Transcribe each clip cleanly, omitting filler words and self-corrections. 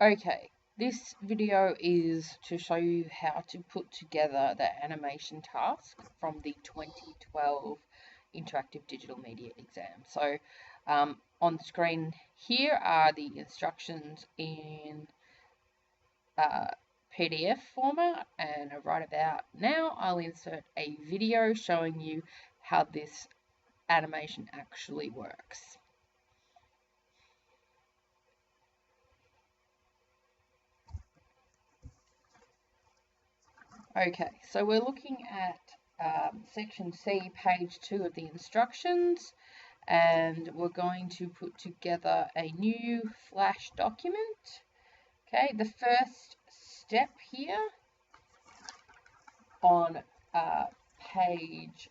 Okay, this video is to show you how to put together the animation task from the 2012 Interactive Digital Media Exam. So on the screen here are the instructions in PDF format, and right about now I'll insert a video showing you how this animation actually works. Okay, so we're looking at section C, page 2 of the instructions, and we're going to put together a new Flash document. Okay, the first step here on page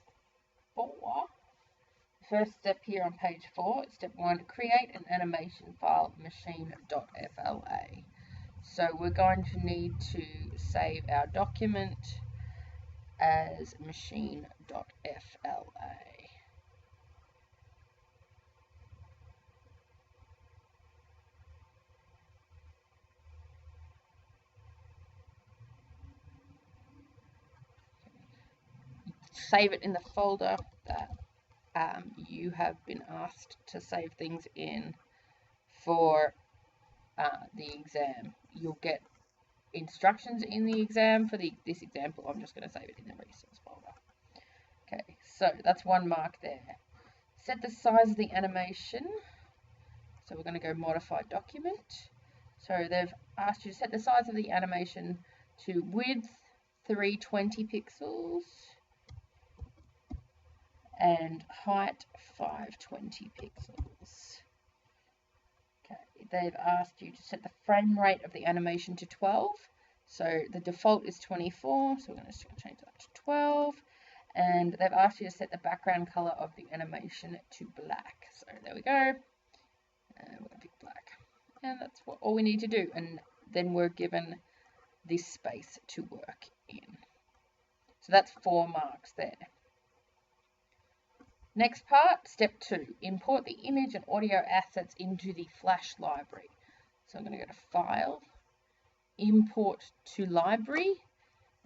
4, step 1, create an animation file machine.fla. So we're going to need to save our document as machine.fla. Save it in the folder that you have been asked to save things in for the exam. You'll get instructions in the exam. For this example, I'm just going to save it in the resource folder. Okay, so that's one mark there. Set the size of the animation. So we're going to go modify document. So they've asked you to set the size of the animation to width 320 pixels and height 520 pixels. Okay, they've asked you to set the frame rate of the animation to 12. So the default is 24, so we're going to change that to 12. And they've asked you to set the background color of the animation to black. So there we go. And we're going to pick black. And that's all we need to do. And then we're given this space to work in. So that's 4 marks there. Next part, step 2, import the image and audio assets into the Flash library. So I'm going to go to File, Import to Library,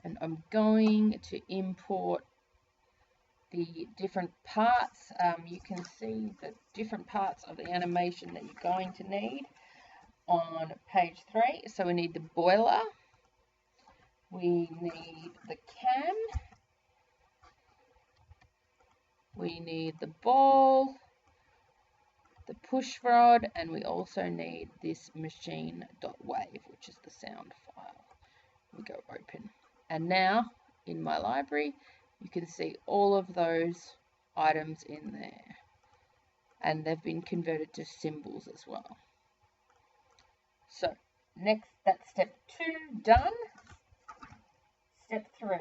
and I'm going to import the different parts. You can see the different parts of the animation that you're going to need on page 3. So we need the boiler, we need the cam, we need the ball, the push rod, and we also need this machine.wave, which is the sound file. We go open. And now, in my library, you can see all of those items in there. And they've been converted to symbols as well. So, next, that's step 2 done. Step 3.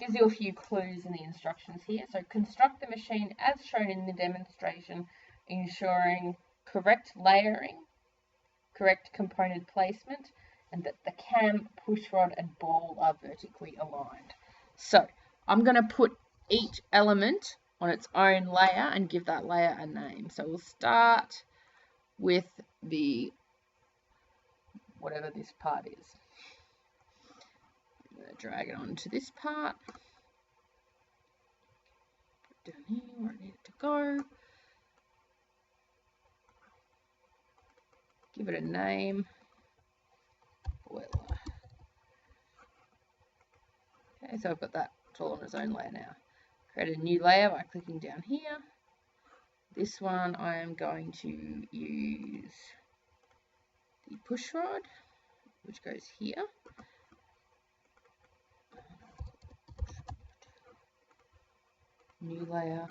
Gives you a few clues in the instructions here. So construct the machine as shown in the demonstration, ensuring correct layering, correct component placement, and that the cam, push rod, and ball are vertically aligned. So I'm going to put each element on its own layer and give that layer a name. So we'll start with the whatever this part is. I'm going to drag it onto this part. Put it down here where I need it to go. Give it a name. Boiler. Okay, so I've got that. It's all on its own layer now. Create a new layer by clicking down here. This one I am going to use the push rod, which goes here. New layer.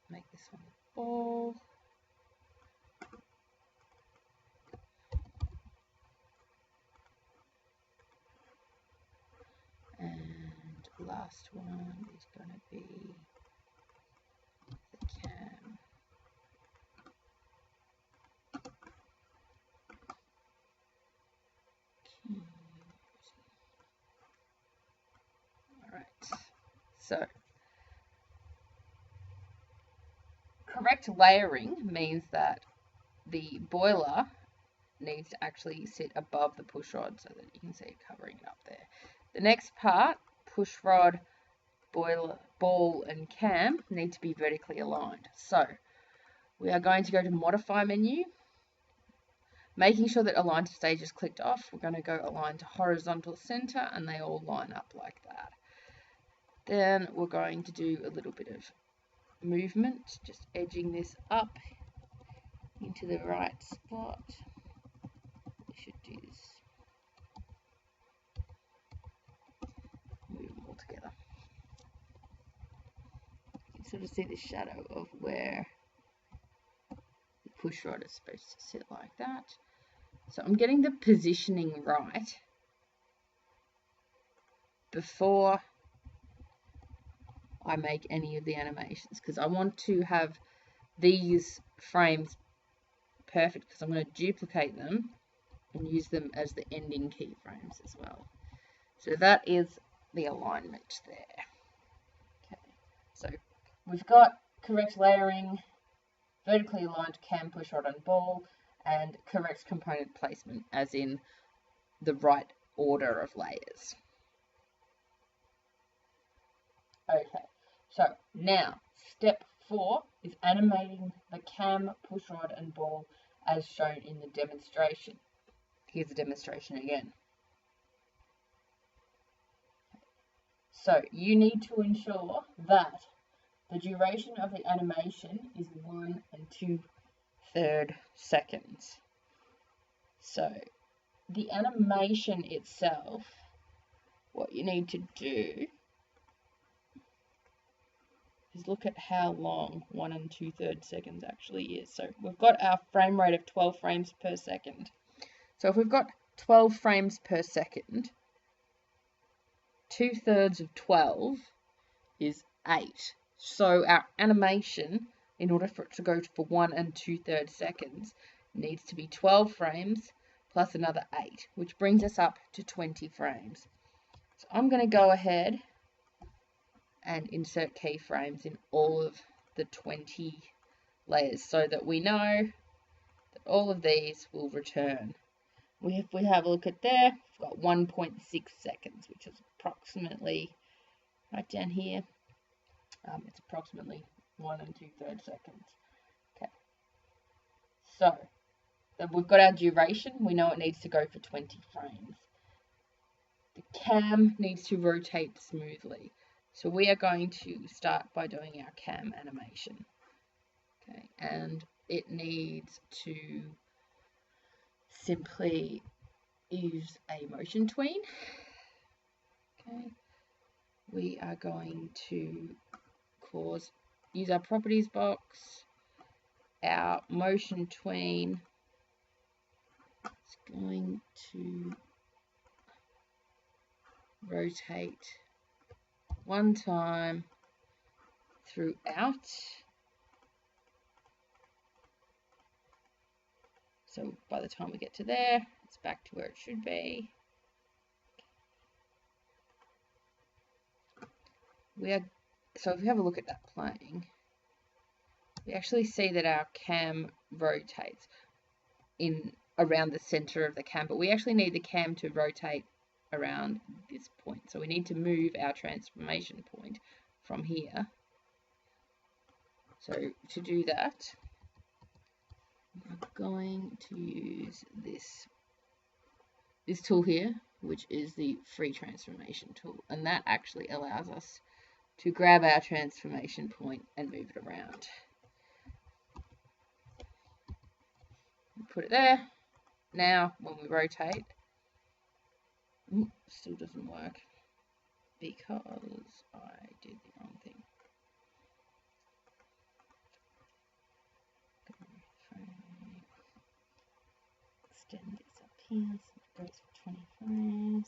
Make this one the ball. And last one is going to be the cam. Alright, so correct layering means that the boiler needs to actually sit above the push rod so that you can see it covering it up there. The next part, push rod, boiler, ball and cam, need to be vertically aligned. So we are going to go to modify menu, making sure that align to stage is clicked off. We're going to go align to horizontal center and they all line up like that. Then we're going to do a little bit of movement, just edging this up into the right spot. We should do this. Move them all together. You can sort of see the shadow of where the push rod is supposed to sit like that. So I'm getting the positioning right before I make any of the animations, because I want to have these frames perfect, because I'm going to duplicate them and use them as the ending keyframes as well. So that is the alignment there. Okay, so we've got correct layering, vertically aligned cam, push rod and ball, and correct component placement, as in the right order of layers. Okay, so now step 4 is animating the cam, push rod and ball as shown in the demonstration. Here's the demonstration again. So you need to ensure that the duration of the animation is 1 2/3 seconds. So the animation itself, what you need to do is look at how long 1 2/3 seconds actually is. So we've got our frame rate of 12 frames per second. So if we've got 12 frames per second, 2/3 of 12 is 8. So our animation, in order for it to go for 1 2/3 seconds, needs to be 12 frames plus another 8, which brings us up to 20 frames. So I'm going to go ahead and insert keyframes in all of the 20 layers so that we know that all of these will return. If we have a look at there, we've got 1.6 seconds, which is approximately right down here. It's approximately 1 2/3 seconds. Okay, so then we've got our duration. We know it needs to go for 20 frames. The cam needs to rotate smoothly. So we are going to start by doing our cam animation. Okay, and it needs to simply use a motion tween. Okay, we are going to use our properties box. Our motion tween is going to rotate one time throughout. So by the time we get to there, it's back to where it should be. So if we have a look at that playing, we actually see that our cam rotates around the center of the cam, but we actually need the cam to rotate around this point. So we need to move our transformation point from here. So to do that, I'm going to use this tool here, which is the free transformation tool, and that actually allows us to grab our transformation point and move it around. Put it there. Now when we rotate, still doesn't work because I did the wrong thing. Extend this up here so it goes for 20 frames.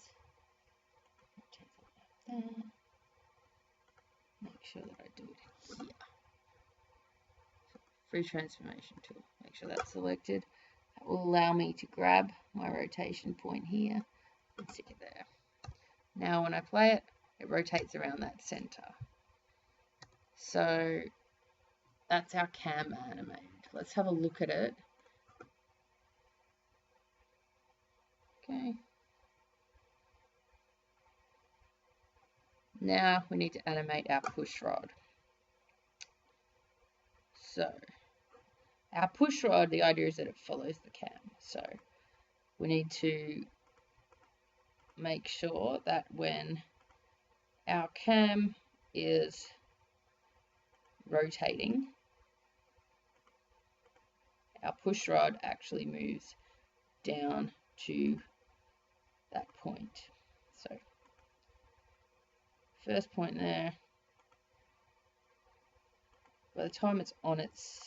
Rotate it like that. Make sure that I do it here. Free transformation tool. Make sure that's selected. That will allow me to grab my rotation point here and stick it there. Now when I play it, it rotates around that center. So That's our cam animated. Let's have a look at it. Okay. Now we need to animate our push rod. So our push rod, the idea is that it follows the cam. So we need to make sure that when our cam is rotating, our push rod actually moves down to that point. So first point there, by the time it's on its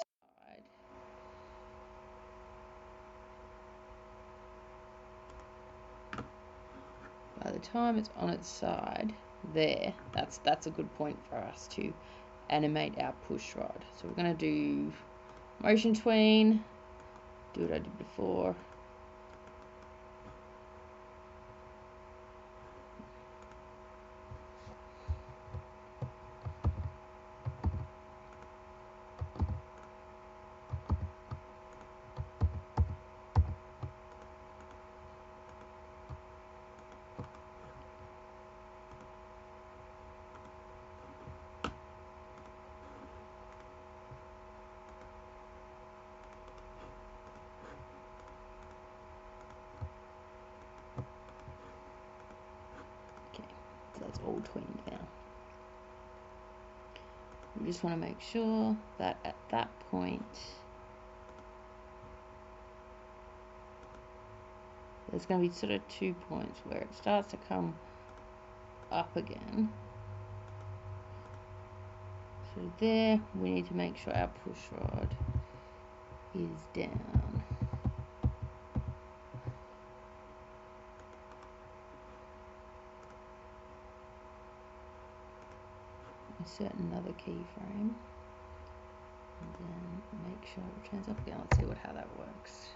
side, there, that's a good point for us to animate our push rod. So we're going to do motion tween, do what I did before. That's all tweened now. We just want to make sure that at that point there's going to be sort of 2 points where it starts to come up again. So there we need to make sure our push rod is down. Insert another keyframe and then make sure it returns up again. Let's see how that works.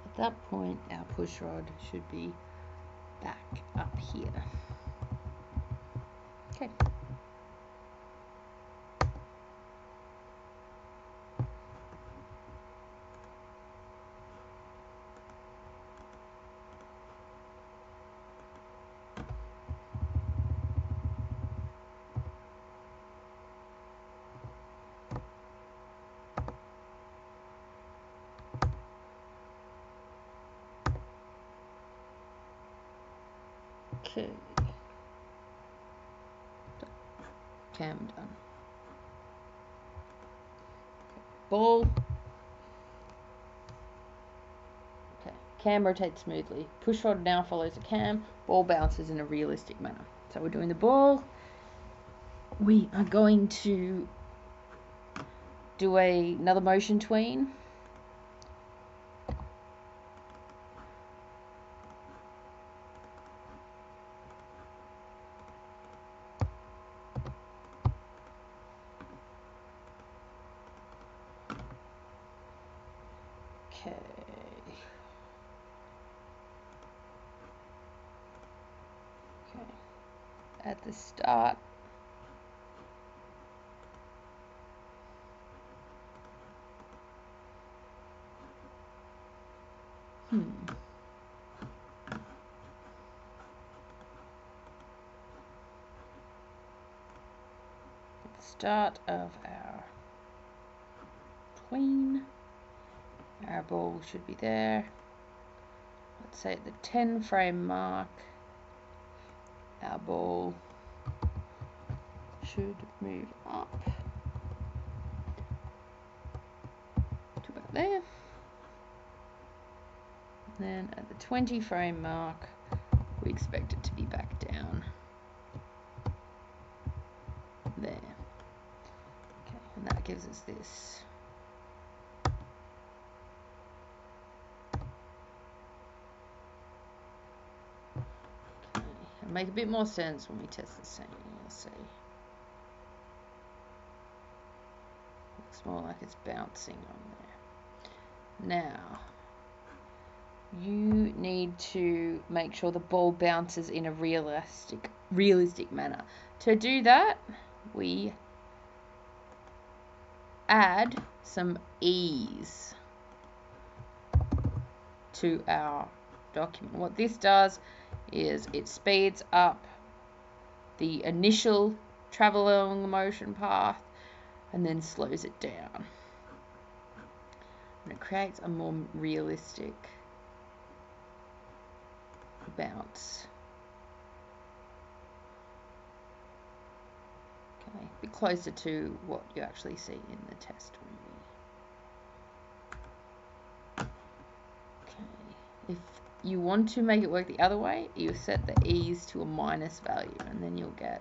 At that point, our push rod should be back up here. Okay. Okay. Cam done. Ball. Okay. Cam rotates smoothly. Push rod now follows the cam. Ball bounces in a realistic manner. So we're doing the ball. We are going to do another motion tween. Okay. At the start, start of our tween, our ball should be there. Let's say at the 10 frame mark, our ball should move up to about there. Then at the 20 frame mark, we expect it to be back down there. Okay, and that gives us this. Okay. It'll make a bit more sense when we test this thing. You'll see. Looks more like it's bouncing on there. Now, you need to make sure the ball bounces in a realistic manner. To do that, we add some ease to our document. What this does is it speeds up the initial travel along the motion path and then slows it down. And it creates a more realistic bounce. Okay, a bit closer to what you actually see in the test movie. Okay, if you want to make it work the other way, you set the ease to a minus value, and then you'll get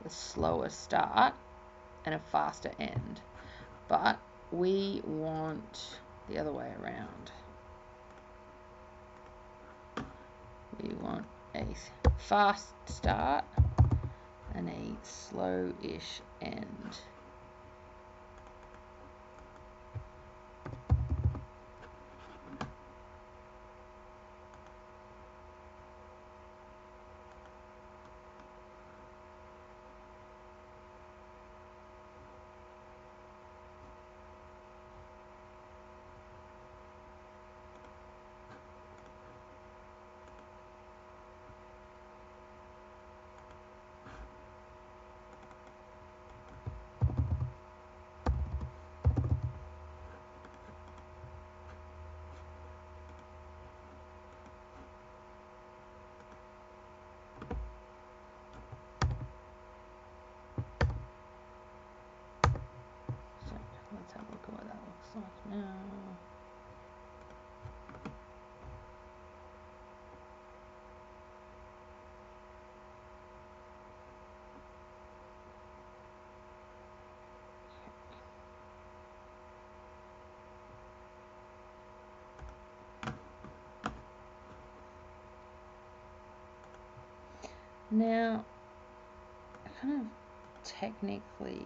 a slower start and a faster end. But we want the other way around. We want a fast start and a slow-ish end. Let's have a look at what that looks like now. Now, kind of technically,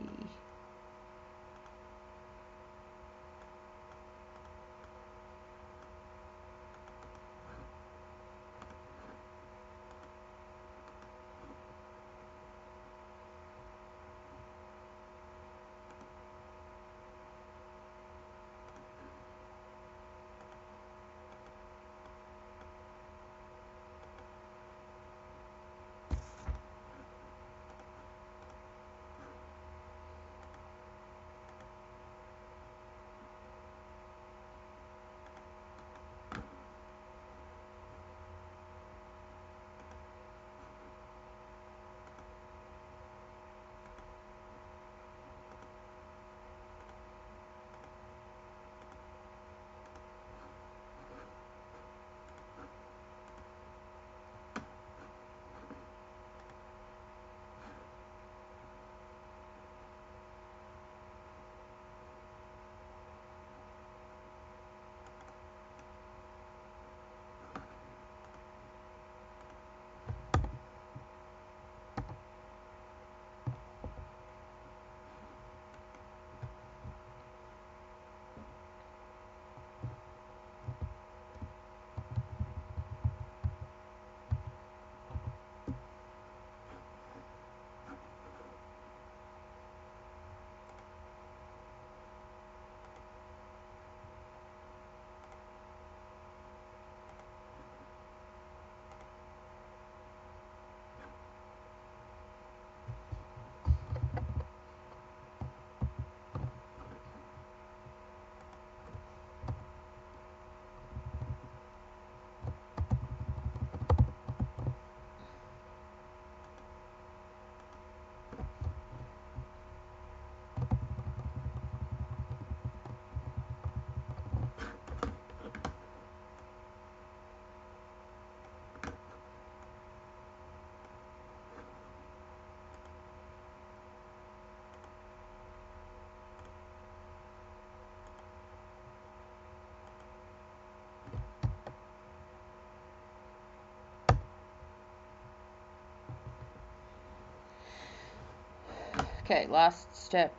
Okay, last step,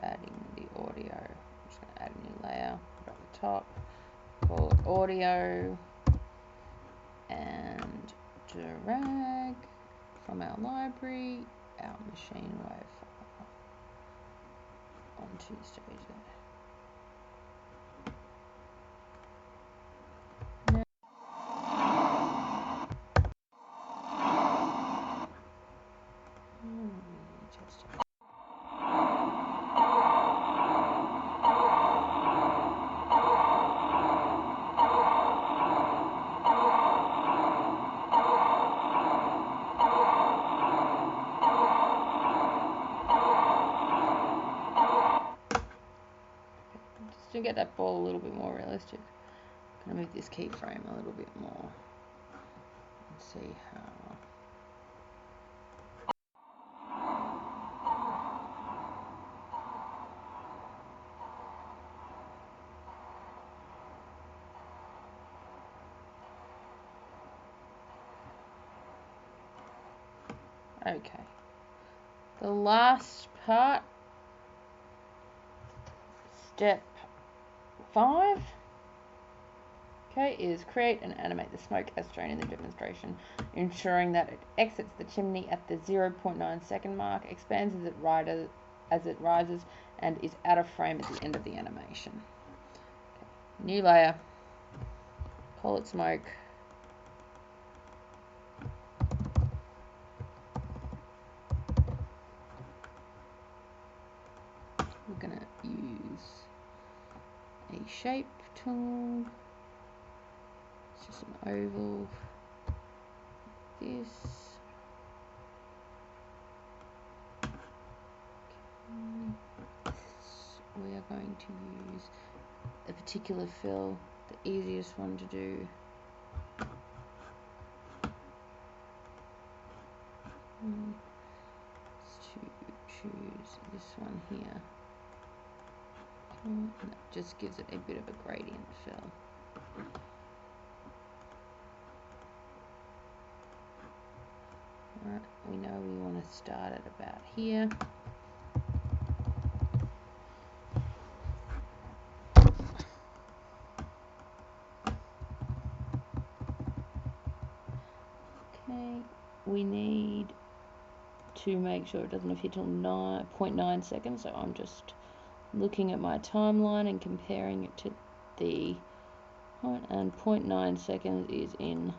adding the audio. I'm just going to add a new layer, put it at the top, call it audio, and drag from our library our machine wave file onto stage there. To get that ball a little bit more realistic, I'm going to move this keyframe a little bit more and see how. Okay, the last part, step 5, okay, is create and animate the smoke as shown in the demonstration, ensuring that it exits the chimney at the 0.9 second mark, expands as it rises, and is out of frame at the end of the animation. Okay. New layer, call it smoke. We're going to use a shape tool. It's just an oval. This. Okay. We are going to use a particular fill, the easiest one to do. To choose this one here. And that just gives it a bit of a gradient fill. Right, we know we want to start at about here. Okay, we need to make sure it doesn't appear till 0.9 seconds, so I'm just looking at my timeline and comparing it to the point, and 0.9 seconds is in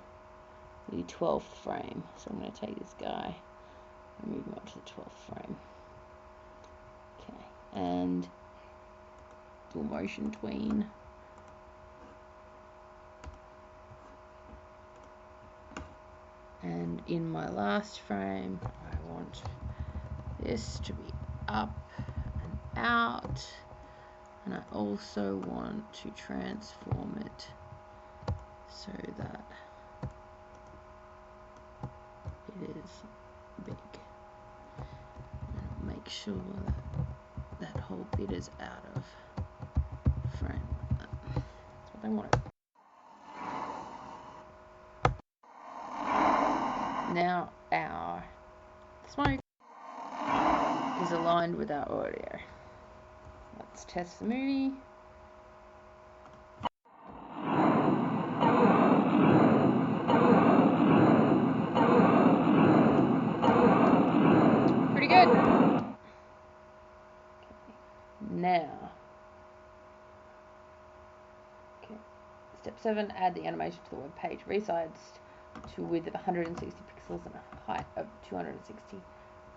the 12th frame. So I'm going to take this guy and move him up to the 12th frame. Okay, and dual motion tween. And in my last frame, I want this to be up and out, and I also want to transform it so that it is big. And make sure that that whole bit is out of frame. That's what I want. Now our smoke is aligned with our audio. Let's test the movie. Pretty good. Okay. Now, step 7, add the animation to the web page. Resize to a width of 160 pixels and a height of 260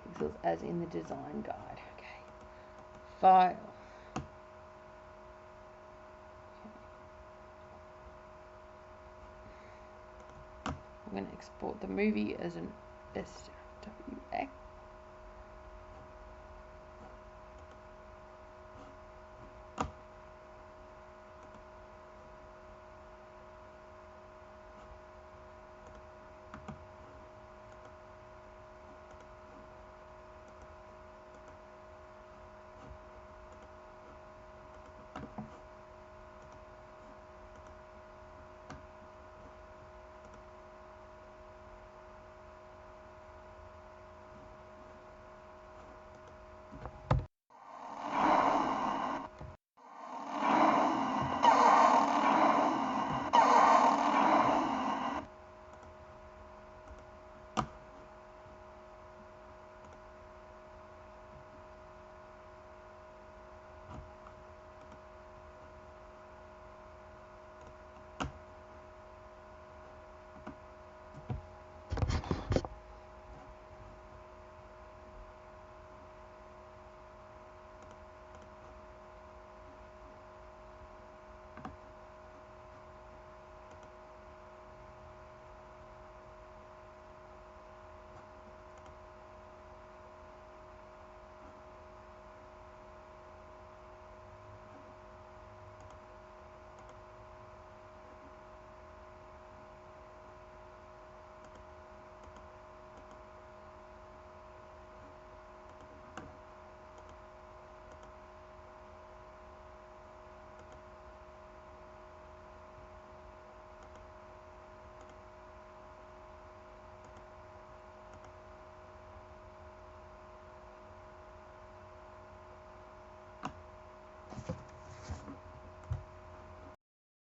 pixels as in the design guide. Okay. File. I'm going to export the movie as an SW